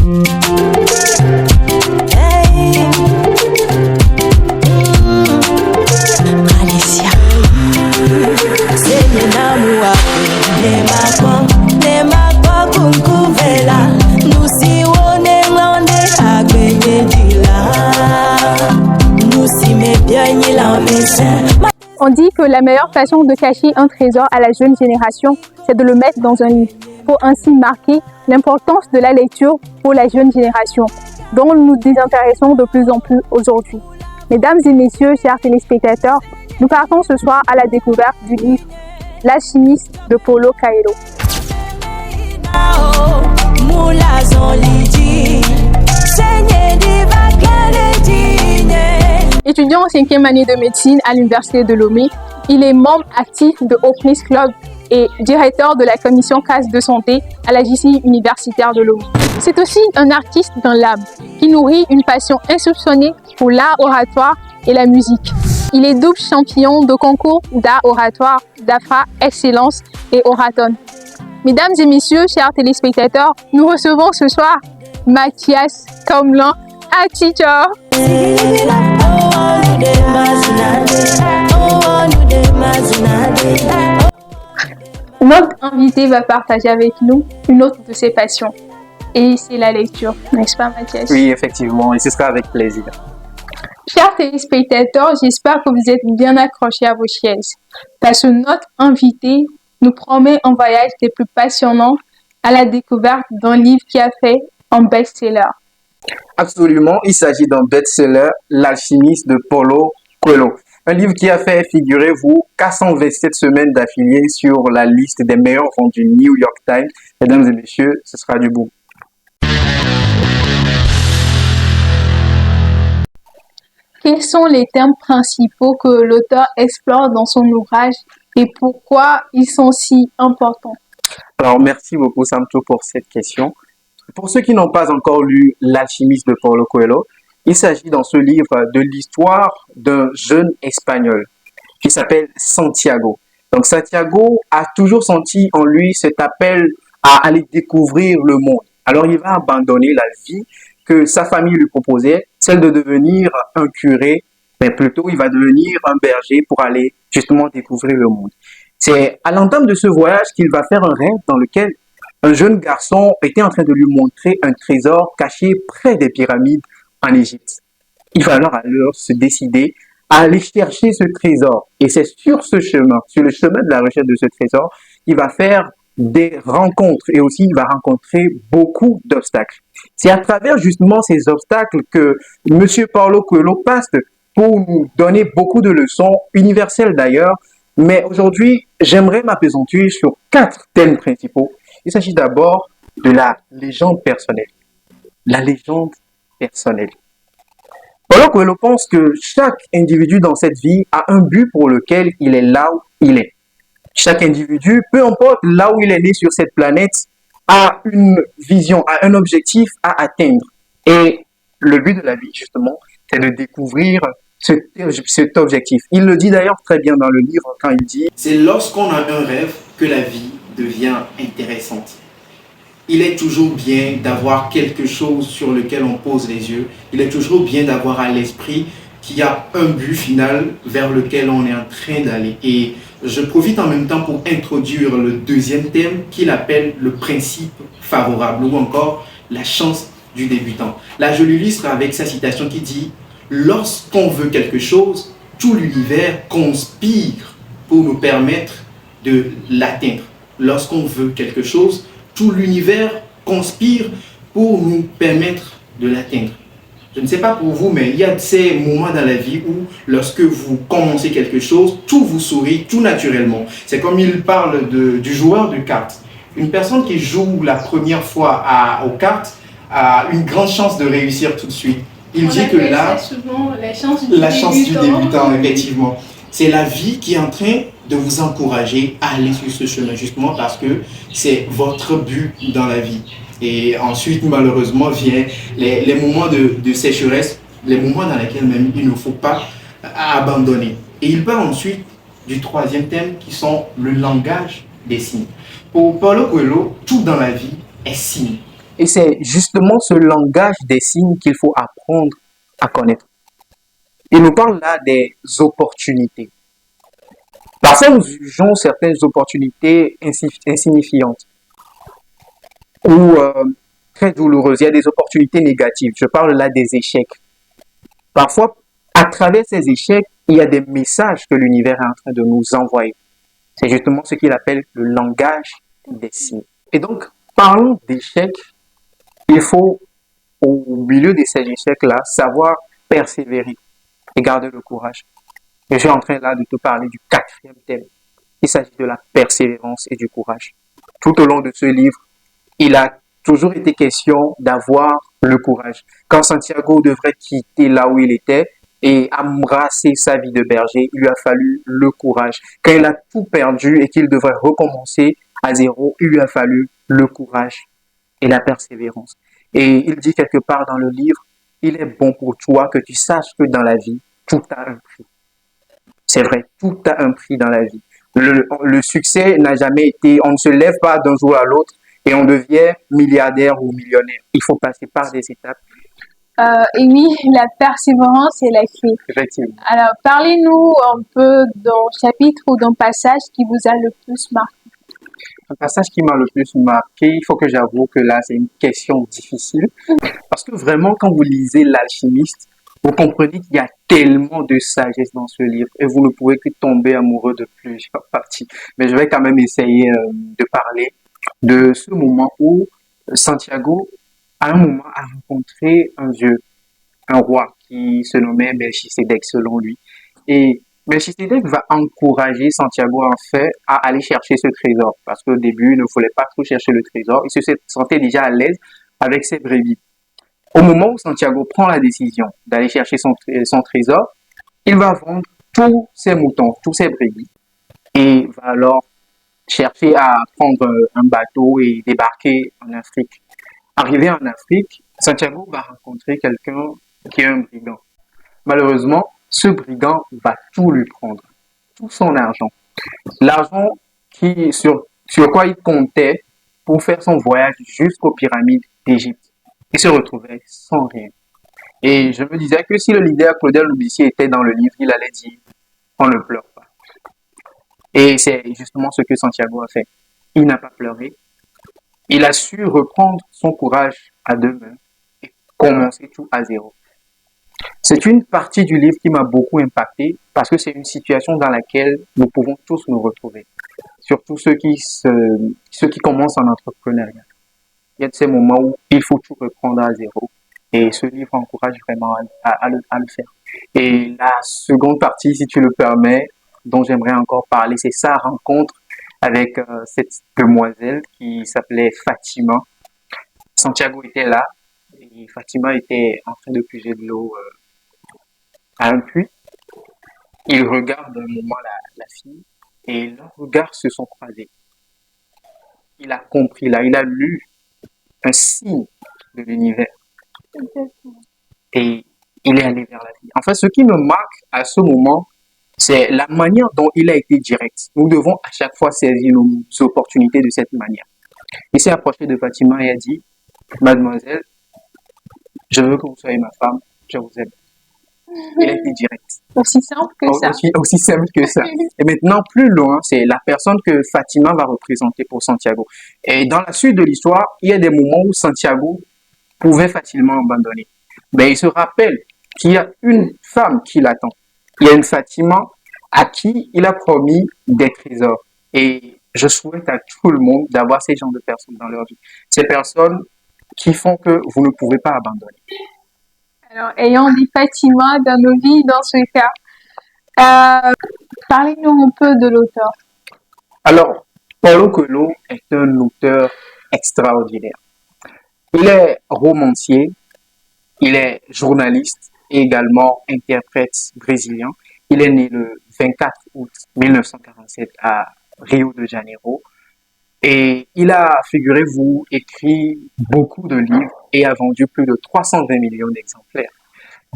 Hey. Alicia. Senyenamu wape nema kunkuvela nusiwone ngande agbenye dila nusime bianyi la mesen. On dit que la meilleure façon de cacher un trésor à la jeune génération, c'est de le mettre dans un livre, pour ainsi marquer l'importance de la lecture pour la jeune génération, dont nous nous désintéressons de plus en plus aujourd'hui. Mesdames et messieurs, chers téléspectateurs, nous partons ce soir à la découverte du livre L'alchimiste de Paulo Coelho. Étudiant en 5e année de médecine à l'Université de Lomé, il est membre actif de Opnis Club et directeur de la commission case de santé à la JCI universitaire de Lomé. C'est aussi un artiste dans l'âme qui nourrit une passion insoupçonnée pour l'art oratoire et la musique. Il est double champion de concours d'art oratoire, d'AFRA Excellence et Oraton. Mesdames et messieurs, chers téléspectateurs, nous recevons ce soir Mathias Komlan Atidjor. Notre invité va partager avec nous une autre de ses passions, et c'est la lecture, n'est-ce pas Mathias? Oui, effectivement, et ce sera avec plaisir. Chers téléspectateurs, j'espère que vous êtes bien accrochés à vos chaises, parce que notre invité nous promet un voyage des plus passionnants à la découverte d'un livre qui a fait un best-seller. Absolument, il s'agit d'un best-seller, L'alchimiste de Paulo Coelho. Un livre qui a fait, figurez-vous, 427 semaines d'affilée sur la liste des meilleurs ventes du New York Times. Mesdames et messieurs, ce sera du beau. Quels sont les thèmes principaux que l'auteur explore dans son ouvrage et pourquoi ils sont si importants? Alors, merci beaucoup, Samto, pour cette question. Pour ceux qui n'ont pas encore lu L'alchimiste de Paulo Coelho, il s'agit dans ce livre de l'histoire d'un jeune Espagnol qui s'appelle Santiago. Donc, Santiago a toujours senti en lui cet appel à aller découvrir le monde. Alors, il va abandonner la vie que sa famille lui proposait, celle de devenir un curé, mais plutôt il va devenir un berger pour aller justement découvrir le monde. C'est à l'entame de ce voyage qu'il va faire un rêve dans lequel un jeune garçon était en train de lui montrer un trésor caché près des pyramides en Égypte. Il va alors se décider à aller chercher ce trésor. Et c'est sur ce chemin, sur le chemin de la recherche de ce trésor, qu'il va faire des rencontres et aussi il va rencontrer beaucoup d'obstacles. C'est à travers justement ces obstacles que M. Paulo Coelho passe pour nous donner beaucoup de leçons, universelles d'ailleurs, mais aujourd'hui, j'aimerais m'appesantir sur 4 thèmes principaux. Il s'agit d'abord de la légende personnelle. La légende personnelle. Paulo Coelho pense que chaque individu dans cette vie a un but pour lequel il est là où il est. Chaque individu, peu importe là où il est né sur cette planète, a une vision, a un objectif à atteindre. Et le but de la vie, justement, c'est de découvrir cet objectif. Il le dit d'ailleurs très bien dans le livre quand il dit « C'est lorsqu'on a un rêve que la vie devient intéressante. Il est toujours bien d'avoir quelque chose sur lequel on pose les yeux. Il est toujours bien d'avoir à l'esprit qu'il y a un but final vers lequel on est en train d'aller. » Et je profite en même temps pour introduire le deuxième thème qu'il appelle le principe favorable ou encore la chance du débutant. Là, je l'illustre avec sa citation qui dit « Lorsqu'on veut quelque chose, tout l'univers conspire pour nous permettre de l'atteindre. Lorsqu'on veut quelque chose, tout l'univers conspire pour nous permettre de l'atteindre. » Je ne sais pas pour vous, mais il y a ces moments dans la vie où lorsque vous commencez quelque chose, tout vous sourit tout naturellement. C'est comme il parle du joueur de cartes. Une personne qui joue la première fois aux cartes a une grande chance de réussir tout de suite. Il dit que là, souvent la chance du débutant, effectivement. C'est la vie qui est en train de vous encourager à aller sur ce chemin, justement parce que c'est votre but dans la vie. Et ensuite, malheureusement, viennent les moments de sécheresse, les moments dans lesquels même il ne faut pas abandonner. Et il parle ensuite du troisième thème qui sont le langage des signes. Pour Paulo Coelho, tout dans la vie est signe. Et c'est justement ce langage des signes qu'il faut apprendre à connaître. Il nous parle là des opportunités. Parfois, nous jugeons certaines opportunités insignifiantes ou très douloureuses. Il y a des opportunités négatives. Je parle là des échecs. Parfois, à travers ces échecs, il y a des messages que l'univers est en train de nous envoyer. C'est justement ce qu'il appelle le langage des signes. Et donc, parlons d'échecs. Il faut, au milieu de ces échecs-là, savoir persévérer et garder le courage. Et je suis en train là de te parler du quatrième thème. Il s'agit de la persévérance et du courage. Tout au long de ce livre, il a toujours été question d'avoir le courage. Quand Santiago devrait quitter là où il était et embrasser sa vie de berger, il lui a fallu le courage. Quand il a tout perdu et qu'il devrait recommencer à zéro, il lui a fallu le courage et la persévérance. Et il dit quelque part dans le livre, il est bon pour toi que tu saches que dans la vie, tout a un prix. C'est vrai, tout a un prix dans la vie. Le succès n'a jamais été, on ne se lève pas d'un jour à l'autre et on devient milliardaire ou millionnaire. Il faut passer par des étapes. Et oui, la persévérance est la clé. Effectivement. Alors, parlez-nous un peu d'un chapitre ou d'un passage qui vous a le plus marqué. Un passage qui m'a le plus marqué, il faut que j'avoue que là, c'est une question difficile. Parce que vraiment, quand vous lisez L'Alchimiste, vous comprenez qu'il y a tellement de sagesse dans ce livre et vous ne pouvez que tomber amoureux de plusieurs parties. Mais je vais quand même essayer de parler de ce moment où Santiago, à un moment, a rencontré un roi qui se nommait Melchisédek selon lui. Et Melchisédek va encourager Santiago en fait à aller chercher ce trésor parce qu'au début, il ne voulait pas trop chercher le trésor. Il se sentait déjà à l'aise avec ses brebis. Au moment où Santiago prend la décision d'aller chercher son trésor, il va vendre tous ses moutons, tous ses brebis et va alors chercher à prendre un bateau et débarquer en Afrique. Arrivé en Afrique, Santiago va rencontrer quelqu'un qui est un brigand. Malheureusement, ce brigand va tout lui prendre, tout son argent. L'argent sur quoi il comptait pour faire son voyage jusqu'aux pyramides d'Égypte. Il se retrouvait sans rien. Et je me disais que si le leader Claudel Loubissy était dans le livre, il allait dire on ne pleure pas. Et c'est justement ce que Santiago a fait. Il n'a pas pleuré. Il a su reprendre son courage à deux mains et commencer tout à zéro. C'est une partie du livre qui m'a beaucoup impacté parce que c'est une situation dans laquelle nous pouvons tous nous retrouver. Surtout ceux qui commencent en entrepreneuriat. Il y a de ces moments où il faut tout reprendre à zéro. Et ce livre encourage vraiment à le faire. Et la seconde partie, si tu le permets, dont j'aimerais encore parler, c'est sa rencontre avec cette demoiselle qui s'appelait Fatima. Santiago était là et Fatima était en train de puiser de l'eau à un puits. Il regarde un moment la fille et leurs regards se sont croisés. Il a compris là, il a lu un signe de l'univers. Et il est allé vers la fille. En fait, ce qui me marque à ce moment, c'est la manière dont il a été direct. Nous devons à chaque fois saisir nos opportunités de cette manière. Il s'est approché de Fatima et a dit, Mademoiselle, je veux que vous soyez ma femme, je vous aime. Il a été direct. Aussi simple que ça. Aussi simple que ça. Et maintenant, plus loin, c'est la personne que Fatima va représenter pour Santiago. Et dans la suite de l'histoire, il y a des moments où Santiago pouvait facilement abandonner. Mais il se rappelle qu'il y a une femme qui l'attend. Il y a une Fatima à qui il a promis des trésors. Et je souhaite à tout le monde d'avoir ces genres de personnes dans leur vie. Ces personnes qui font que vous ne pouvez pas abandonner. Alors, ayant dit Fatima dans nos vies, dans ce cas, parlez-nous un peu de l'auteur. Alors, Paulo Coelho est un auteur extraordinaire. Il est romancier, il est journaliste et également interprète brésilien. Il est né le 24 août 1947 à Rio de Janeiro. Et il a, figurez-vous, écrit beaucoup de livres et a vendu plus de 320 millions d'exemplaires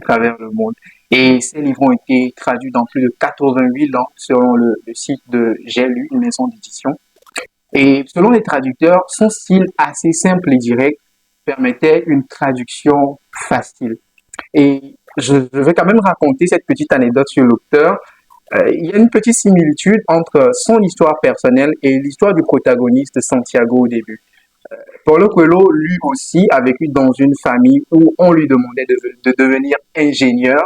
à travers le monde. Et ces livres ont été traduits dans plus de 88 langues selon le site de J'ai lu, une maison d'édition. Et selon les traducteurs, son style assez simple et direct permettait une traduction facile. Et je vais quand même raconter cette petite anecdote sur l'auteur. Il y a une petite similitude entre son histoire personnelle et l'histoire du protagoniste Santiago au début. Paulo Coelho, lui aussi, a vécu dans une famille où on lui demandait de devenir ingénieur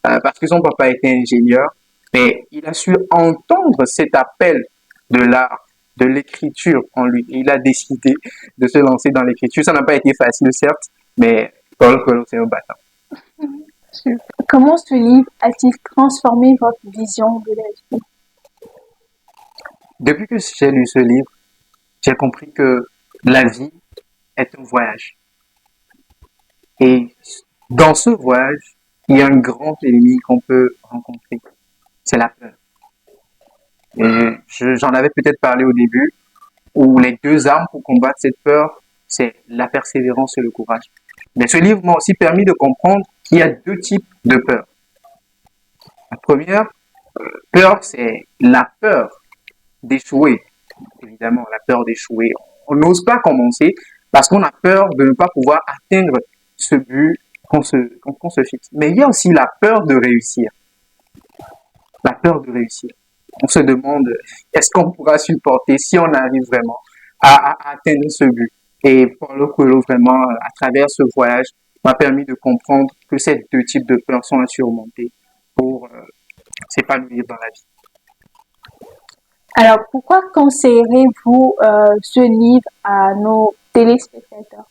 parce que son papa était ingénieur, mais il a su entendre cet appel de l'art, de l'écriture en lui. Et il a décidé de se lancer dans l'écriture. Ça n'a pas été facile, certes, mais Paulo Coelho, c'est un battant. Comment ce livre a-t-il transformé votre vision de la vie? Depuis que j'ai lu ce livre, j'ai compris que la vie est un voyage. Et dans ce voyage, il y a un grand ennemi qu'on peut rencontrer. C'est la peur. Et j'en avais peut-être parlé au début, où les deux armes pour combattre cette peur, c'est la persévérance et le courage. Mais ce livre m'a aussi permis de comprendre qu'il y a deux types de peur. La première peur, c'est la peur d'échouer. Évidemment, la peur d'échouer. On n'ose pas commencer parce qu'on a peur de ne pas pouvoir atteindre ce but qu'on se fixe. Mais il y a aussi la peur de réussir. La peur de réussir. On se demande, est-ce qu'on pourra supporter si on arrive vraiment à atteindre ce but? Et Paulo Coelho, vraiment, à travers ce voyage, m'a permis de comprendre que ces deux types de peurs sont à surmonter pour s'épanouir dans la vie. Alors, pourquoi conseillerez-vous ce livre à nos téléspectateurs?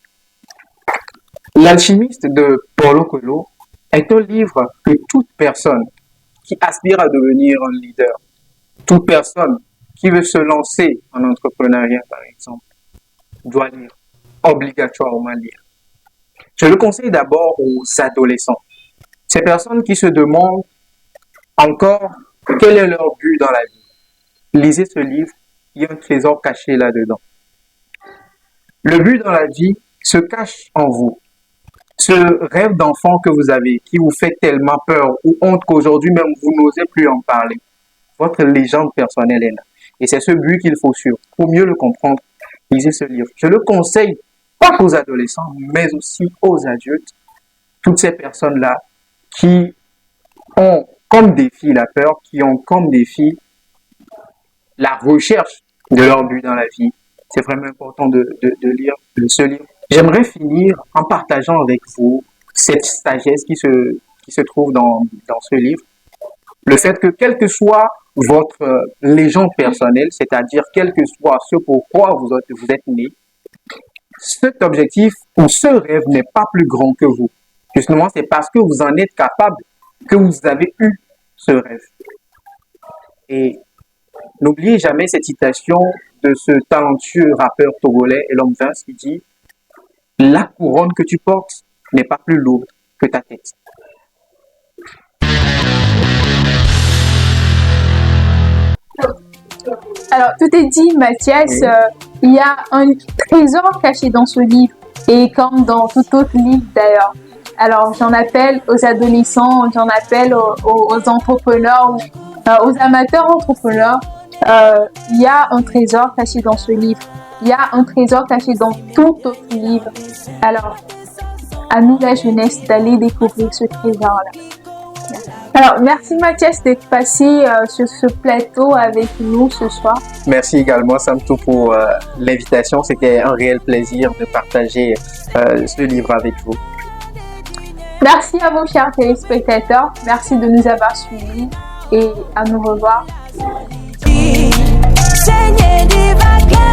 L'Alchimiste de Paulo Coelho est un livre que toute personne qui aspire à devenir un leader, toute personne qui veut se lancer en entrepreneuriat, par exemple, doit lire, obligatoirement lire. Je le conseille d'abord aux adolescents. Ces personnes qui se demandent encore quel est leur but dans la vie. Lisez ce livre, il y a un trésor caché là-dedans. Le but dans la vie se cache en vous. Ce rêve d'enfant que vous avez, qui vous fait tellement peur ou honte qu'aujourd'hui même vous n'osez plus en parler. Votre légende personnelle est là. Et c'est ce but qu'il faut suivre. Pour mieux le comprendre, lisez ce livre. Je le conseille pas qu'aux adolescents, mais aussi aux adultes. Toutes ces personnes-là qui ont comme défi la peur, qui ont comme défi la recherche de leur but dans la vie. C'est vraiment important de lire ce livre. J'aimerais finir en partageant avec vous cette sagesse qui se trouve dans ce livre. Le fait que quel que soit votre légende personnelle, c'est-à-dire quel que soit ce pourquoi vous êtes né, cet objectif ou ce rêve n'est pas plus grand que vous. Justement, c'est parce que vous en êtes capable que vous avez eu ce rêve. Et n'oubliez jamais cette citation de ce talentueux rappeur togolais Elom Vince qui dit « La couronne que tu portes n'est pas plus lourde que ta tête. » Alors, tout est dit, Mathias. Il y a un trésor caché dans ce livre, et comme dans tout autre livre d'ailleurs. Alors, j'en appelle aux adolescents, j'en appelle aux entrepreneurs, aux amateurs entrepreneurs. Il y a un trésor caché dans ce livre. Il y a un trésor caché dans tout autre livre. Alors, à nous la jeunesse d'aller découvrir ce trésor-là. Alors, merci Mathias d'être passé sur ce plateau avec nous ce soir. Merci également Samtou pour l'invitation. C'était un réel plaisir de partager ce livre avec vous. Merci à vous, chers téléspectateurs. Merci de nous avoir suivis et à nous revoir. Seigneur des vagues.